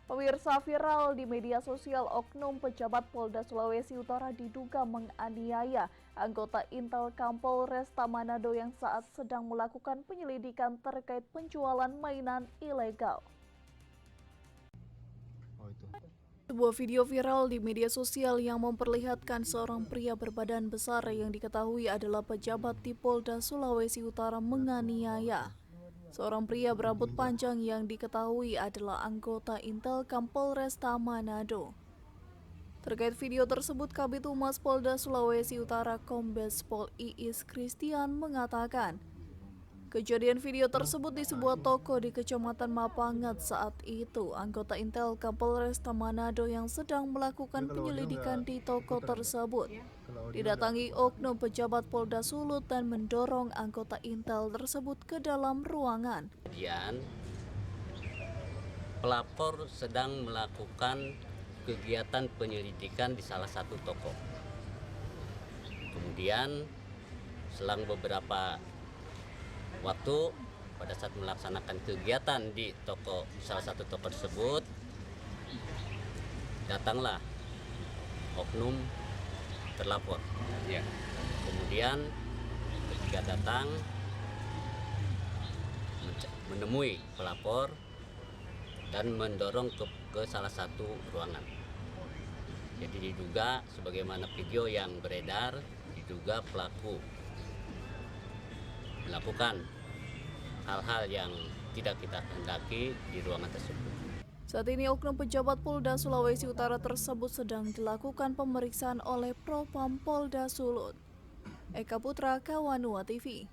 Pemirsa, viral di media sosial, oknum pejabat Polda Sulawesi Utara diduga menganiaya anggota Intel Kapolresta Manado yang saat sedang melakukan penyelidikan terkait penjualan mainan ilegal. Sebuah video viral di media sosial yang memperlihatkan seorang pria berbadan besar yang diketahui adalah pejabat di Polda Sulawesi Utara menganiaya seorang pria berambut panjang yang diketahui adalah anggota Intel Kapolresta Manado. Terkait video tersebut, Kabid Humas Polda Sulawesi Utara Kombes Pol Iis Christian mengatakan, kejadian video tersebut di sebuah toko di Kecamatan Mapangat. Saat itu, anggota Intel Kapolresta Manado yang sedang melakukan penyelidikan di toko tersebut didatangi oknum pejabat Polda Sulut dan mendorong anggota Intel tersebut ke dalam ruangan. Kemudian, pelapor sedang melakukan kegiatan penyelidikan di salah satu toko. Kemudian, selang beberapa waktu pada saat melaksanakan kegiatan di salah satu toko tersebut, datanglah oknum terlapor. Kemudian ketika datang menemui pelapor dan mendorong ke salah satu ruangan. Jadi diduga sebagaimana video yang beredar, diduga pelaku melakukan hal-hal yang tidak kita kehendaki di ruangan tersebut. Saat ini oknum pejabat Polda Sulawesi Utara tersebut sedang dilakukan pemeriksaan oleh Propam Polda Sulut. Eka Putra, Kawanua TV.